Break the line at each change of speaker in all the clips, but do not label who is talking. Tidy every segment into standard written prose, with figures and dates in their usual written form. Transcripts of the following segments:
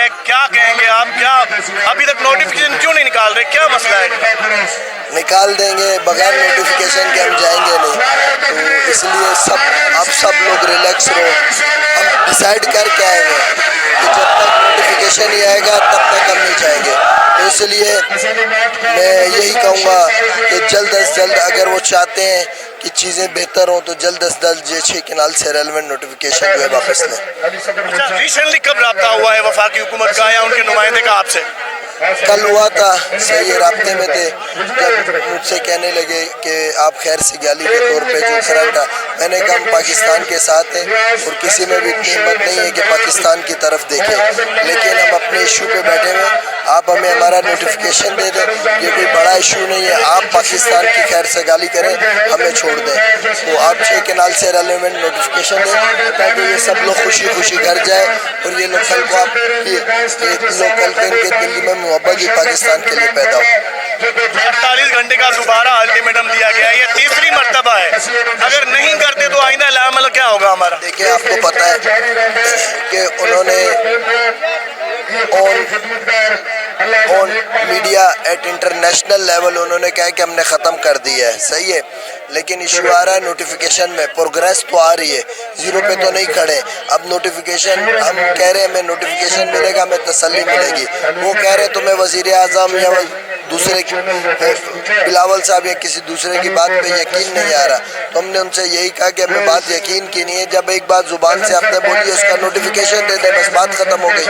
है, क्या कहेंगे आप? क्या अभी तक नोटिफिकेशन क्यों नहीं निकाल रहे, क्या मसला है?
निकाल देंगे, बगैर नोटिफिकेशन के हम जाएंगे नहीं, तो इसलिए सब लोग रिलैक्स रहो। हम डिसाइड करके आएंगे कि जब तक नोटिफिकेशन नहीं आएगा तब तक हम नहीं जाएंगे। तो इसलिए मैं यही कहूँगा कि जल्द अज जल्द अगर वो चाहते हैं कि चीज़ें बेहतर हों तो जल्द अज जल्द जे 6 कनाल से रेलेवेंट नोटिफिकेशन जो है वापस लें।
अच्छा, रिसेंटली कब रब्ता हुआ है वफाकी हुकूमत का या उनके नुमाइंदे का आपसे?
कल हुआ था, सही राब्ते में थे, जब मुझसे कहने लगे कि आप खैर सिगाली के तौर पे जो खड़ा था, मैंने कहा हम पाकिस्तान के साथ हैं और किसी में भी इतनी हिम्मत नहीं है कि पाकिस्तान की तरफ देखें, लेकिन हम अपने इशू पे बैठे हुए, आप हमें हमारा नोटिफिकेशन दे दें, ये कोई बड़ा इशू नहीं है, आप पाकिस्तान की खैर सगाली करें, हमें छोड़ दें, तो आप 6 कनाल से रेलेवेंट नोटिफिकेशन दें ताकि ये सब लोग खुशी खुशी घर जाए और ये लोग कल को इनके दिल्ली में मोहब्बत ही पाकिस्तान के लिए पैदा हो।
48 घंटे का दोबारा अल्टीमेटम दिया गया है, ये तीसरी मर्तबा है, अगर नहीं करते तो आइंदा अमल क्या होगा हमारा?
देखिए, आपको पता है कि उन्होंने on media at international level उन्होंने कहा कि हमने ख़त्म कर दिया है, सही है, लेकिन इशू आ रहा है नोटिफिकेशन में, प्रोग्रेस तो आ रही है, जीरो पे तो नहीं खड़े। अब नोटिफिकेशन हम कह रहे हैं हमें नोटिफिकेशन मिलेगा, हमें तसल्ली मिलेगी, वो कह रहे तुम्हें वज़ीर आज़म या दूसरे बिलावल साहब या किसी दूसरे की बात पे यकीन नहीं आ रहा, तो हमने उनसे यही कहा कि हमें बात यकीन की नहीं है, जब एक बात ज़ुबान से आपने बोली उसका नोटिफिकेशन दे दें, बस बात ख़त्म हो गई।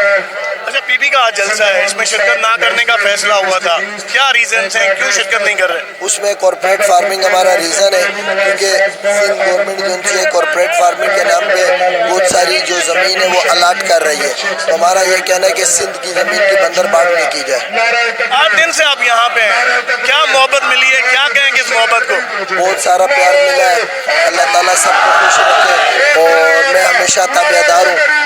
अच्छा, पीपी का आज जलसा है, इसमें शिरकत ना करने का फैसला हुआ था, क्या रीजन है, क्यों शिरकत नहीं कर रहे?
उसमें कॉर्पोरेट फार्मिंग हमारा रीज़न है, क्योंकि सिंध गवर्नमेंट जो उनसे कॉर्पोरेट फार्मिंग के नाम पे बहुत सारी जो ज़मीन है वो अलाट कर रही है, तो हमारा ये कहना है कि सिंध की ज़मीन की बंदरबांट नहीं की जाए।
8 दिन से आप यहाँ पे हैं, क्या मोहब्बत मिली है, क्या कहेंगे इस मोहब्बत को?
बहुत सारा प्यार मिला है, अल्लाह ताला सबको खुश रखे और मैं हमेशा ताबेदार हूँ